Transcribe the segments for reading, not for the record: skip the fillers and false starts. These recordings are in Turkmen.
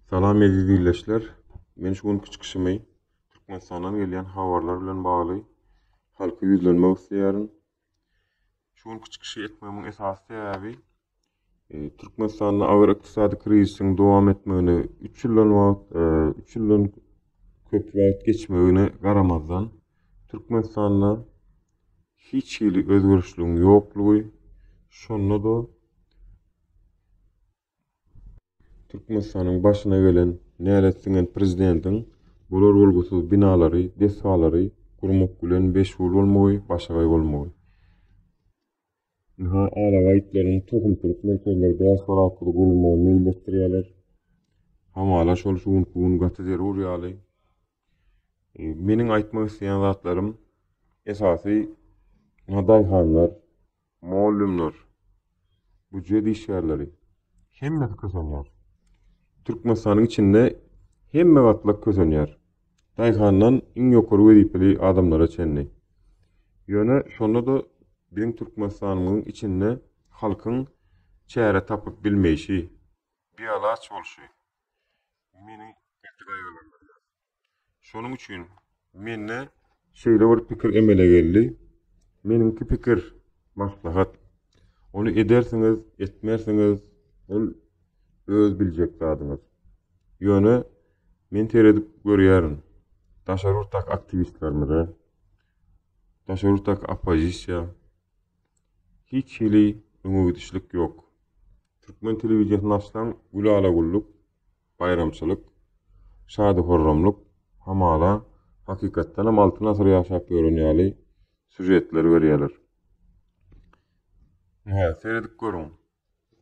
Salam aziz dinleyijiler. Men şu günkü çykyşymy Türkmenistandan gelýän habarlar bilen bagly halka ýüzlenmek isleýärin. Şu günkü çykyşy etmegiň esasy sebäbi Türkmenistanda agyr ykdysady krizisiň dowam etmegine 3 ýyldan köp wagt geçmegine garamazdan Türkmenistanda hiç ýyly özgürlüğün ýoklugy, şonda da Türkmenistanyň başyna gelen näletdiňen prezidentiň bolar bolgusuz binalary, deshalary gurmak bilen 5 ýyl bolmagy, başagaý bolmagy. Niha alawaýtlaryň tohumçylyk merkezleri diasporaky gurulmagy meýilletdirýärler. Hamala şol şuň gaty zerur ýaly. Meniň aýtmak isleýän zatlarym esasy nadayhanlar, muallimler, büdjet işgärleri hemme kösenýär. Türkmenistanyň içinde hemme gatlyk kösenýär. Daýhandan iň ýokary wezipeli adamlara çenli. Ýöne şonda da biziň Türkmenistanyň içinde halkyň çäre tapyp bilmeýişi, bialaç bolşy. Meni gaty gaýgalandyr. Şonuň üçin menne şeýle bir pikir emele geldi. Meniňki pikir maslahat. Onu edersiňiz, etmersiňiz, ol öz biljek zadyňyz. Ýöne men teredip görýärin. Daşarurtak aktivistlermide, daşarurtak opozisiýa hiç ýyly öňügidişlik ýok. Türkmen telewiziýasyny açsaň gulala gulluk, bayramçylyk, şady horramlyk, hamala hakykatdan hem 6 asyr ýaşap ýörenýäli süjetler berýärler. Teredip görüň.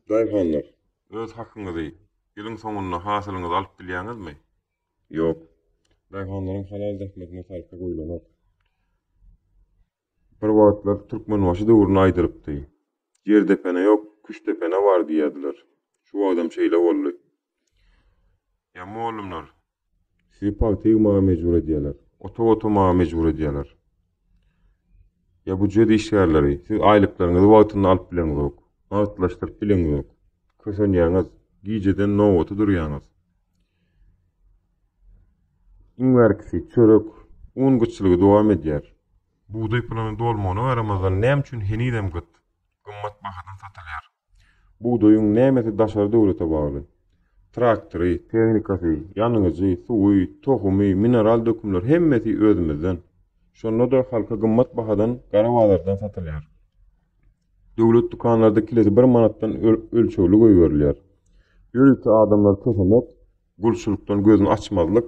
Daýhanlar öz hakyňyzy ýylyň soňunda hasylyňyzy alyp bilýäňizmi? Ýok. Daýhanlaryň halal dähmetine sarka goýlanak. Bir wagtlar Türkmen başy döwrüne aýdyrypdy. Ýerdepene ýok, küçdepene bar diýerdiler. Şu adam şeýle boldy. Ya muallimler, sizi partiýa ýygmaga mejbur edýärler. Otogotamaga mejbur edýärler. Ya büdjet işgärleri, siz aýlyklaryňyzy wagtyna alyp bileňiz ok. Wagtlaşdyryp bileňiz ok. Kösenýäňiz, gijeden nowaty durýaňyz. Iňwerkisi, çörek, un gıççılığı dowam edýär. Buğday planı dolmagyna garamazdan näme üçin henidem gymmat bahadan satylýar? Buğdaýyň nämesi daşary döwlete bagly. Traktory, tehnikasy, ýanyňyzy, suwy, tohumy, mineral dökümler hemmesi özümizden. Şonda da halka gymmat bahadan garawalardan satylýar. Döwlet dukanlarda kilidi 1 manatdan ölçöwli goýberýär. Ýörükde adamlar kösemek, gulçulukdan gözüni açmazlyk,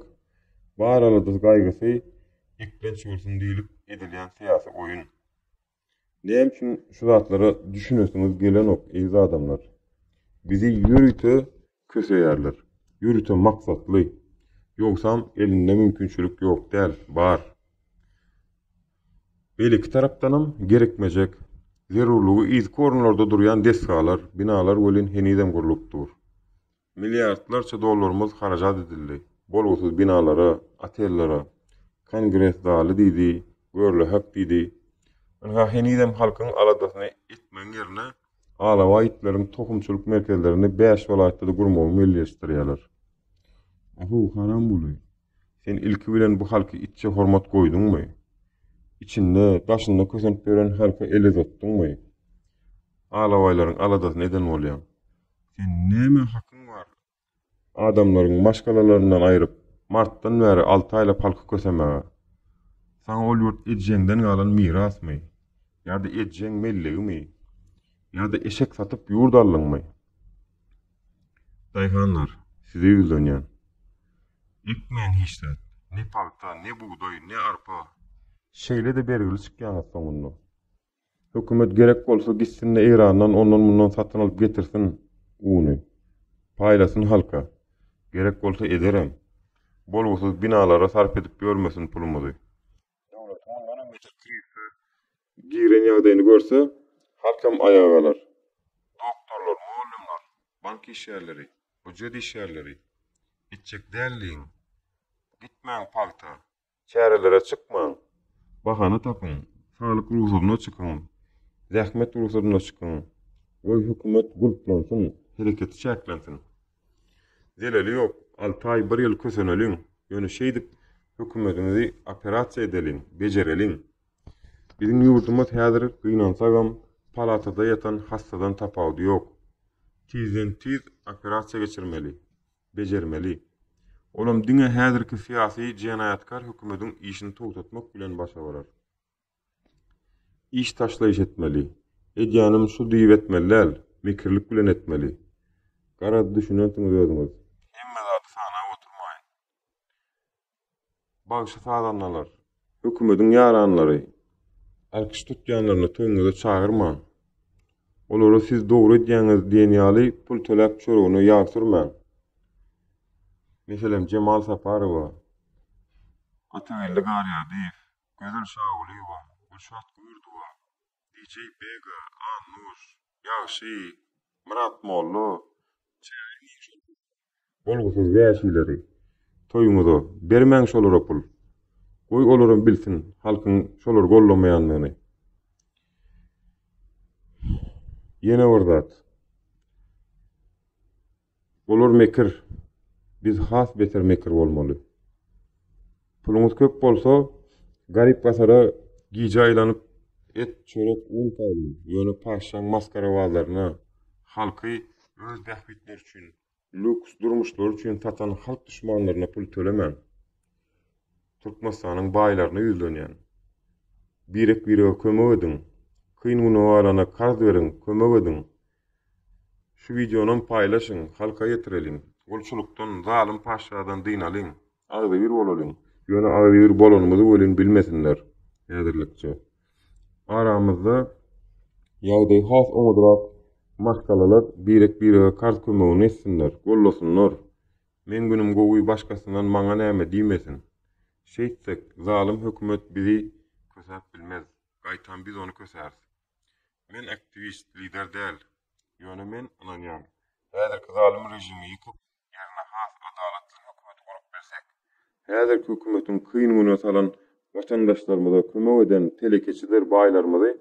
baralada gaýgysy eklenç bolsun diýilip edilýän syýasy oýun. Näme üçin şu zatlara düşünesiňiz gelen ok, eýiz adamlar. Bizi ýörükde köseýärler. Ýörükde maksatly. Ýoksam elinde mümkinçilik ýok däl, bar. Belki tarapdanam gerekmejek, zerurlugy iz korunlarda durýan desgalar, binalar welin henidem gurulupdyr. Milliardlarça dollarymyz harajat edildi. Bolgusuz binalara, otellere, kongres zaly diýdi, görle hak diýdi. Ana henidem halkyň aladasyny etmeň ýerine alawaýtlaryň tohumçylyk merkezlerini 5 welaýatda gurmagy milliýetdirýärler. Ahu haram boly. Sen ilki bilen bu halky içe hormat goýduňmy? İçinde, başında kösenip beren halka ele tutduňmy? Alawaýlaryň aladasyny neden bolýar? Sen näme hakyň var? Adamlaryň maşgalalaryndan aýryp, martdan bäri 6 aýlap halka kösemege. Saňa ol ýurt edjengden galan mirasmy? Ýa-da edjeng melligimi? Ýa-da eşek satyp ýurt aldyňmy? Daýhanlar, sizi ýüzlenýän. Ekmen hiçler, ne palta, ne buğday, ne arpa. Şeýle de bergili çykýan soňunda. Hökümet gerek bolsa gitsin Irandan ondan bundan satyn alyp getirsin uny. Paýlasyn halka. Gerek bolsa ederem. Bolgusuz binalara sarp edip görmesin pulumuzy. Döwlet ondan metir kirse, giren ýagdaýyny görse, halkam ayağa galar. Doktorlar, muallimler, bank işgärleri, büdjet işgärleri, etjek dälliň. Gitmäň palta, çärelere çykmaň. Bahana tapın, sağlık ruhsatına çıkın, zahmet ruhsatına çıkın. Oy hükümet gulplansın, hareketi çeklensin. Zeleli yok. 6 ay 1 ýyl köseneliň, ýöne şeýdip hökümetinizi operasiýa edeliň, bejereliň. Bizim ýurdumyz häzir gynansagyň palatada ýatan hastadan tapawdy ýok. Tizden tiz operasiýa geçirmeli, bejermeli. Olam diňe häzirki syýasy jenayatkar hökümetiň işini toğtatmak bilen başa barar. İş taşlayış etmeli. Edýanym şu diýip etmeliler, mikirlik bilen etmeli. Garad düşünýänsiňiz özüňiz. Hemme zat sanap oturmaýyn. Bagşy sadanlar, hökümetiň ýaranlary, alkyş tutýanlaryny töňüňize çagyrman. Olara siz dogry edýäňiz diýenýäli pul töläp çöreğine ýarsyrman. Meselem Cemal Saparowa, Atavelli Garyadyýew, Gözel Şagulywa, Gülşat Gürdowa, DJ Bega, Anus, Ýagşy, Murat Mollo, bolgusyz wäşileri toýuňyza bermäň şolara pul. Goý olaryň bilsin halkyň şolar gollamaýanlygyny. Ýene bir zat. Olar mekir. Biz has beter mekir bolmaly. Pulumuz köp bolsa, garip basara giýje aýlanyp et çörek un taýly, ýöne paşaň maskarawazlaryna, halky öz bähbitleri üçin, lüks durmuşlar üçin satan halk düşmanlaryna pul tölemän. Türkmenistanyň baýlaryna ýüzlenýän. Birek bire kömek edin. Kyngyny alana karz berin, kömek edin. Şu videonyň paýlaşyň, halka ýetirelim. Golçulukdan, zalim paşadan dynalyn. Agdy bir bolalyň. Ýöne agdy bir bolanymyzy welin bilmesinler. Häzirlikçe. Aramyzda ýagdaý has oňadyrak maskalalar birek bire karz kömegini etsinler, gollasynlar. Men günüm gowy başgasyndan maňa näme diýmesin. Şeýtsek, zalim hökümet bizi kösäp bilmez. Gaýtan biz onu kösäriz. Men aktivist, lider däl. Ýöne men ananýam. Häzirki zalim rejimi ýykyp, ýerine has adalatly hökümeti gurup bersek, häzirki hökümetiň kyngyna salan watandaşlarymyza kömek eden telekeçiler baýlarymyzy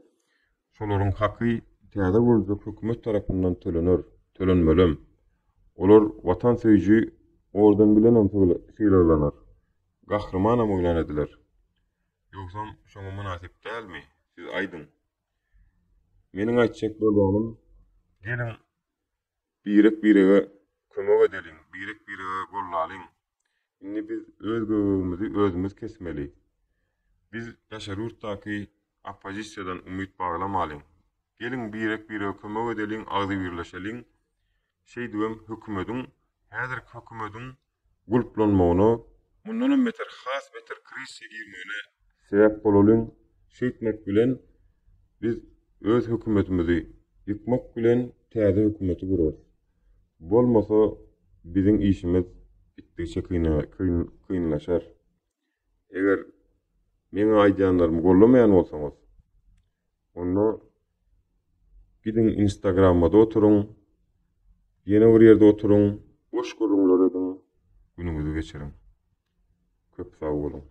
şolaryň haky täze bolujak hökümet tarapyndan tölenir, tölenmelem. Olar watan söýüji ordan bilen syýlanar. Gahrymana moýlan ediler. Ýoksam şoňa münasip dälmi? Siz aýdyň. Meniň aýtjak bolganym, gelin birek birege kömek edeliň, birek birege gollalyň. Indi biz öz göwümizi özümüz kesmeli. Biz ýaşar ýurtdaky opozisiýadan ümit baglamalyň. Gelin birek birege kömek edeliň, agdy birleşeliň. Şeýdibem hökümetiň, häzirki hökümetiň gulplanmagyna, mundan beter has beter krizse girmegine sebäp bolalyň. Şeýtmek bilen biz öz hökümetimizi ýykmak bilen täze hökümeti gurarys. Bolmasa biziň işimiz bitdikçe kynlaşar. Eger meni aýdýanlarym gollamaýan bolsaňyz, onda gidin Instagram'da oturuň, ýene bir ýerde oturuň, boş gurulmalar edin, günüňizi geçiriň. Köp sag bolun.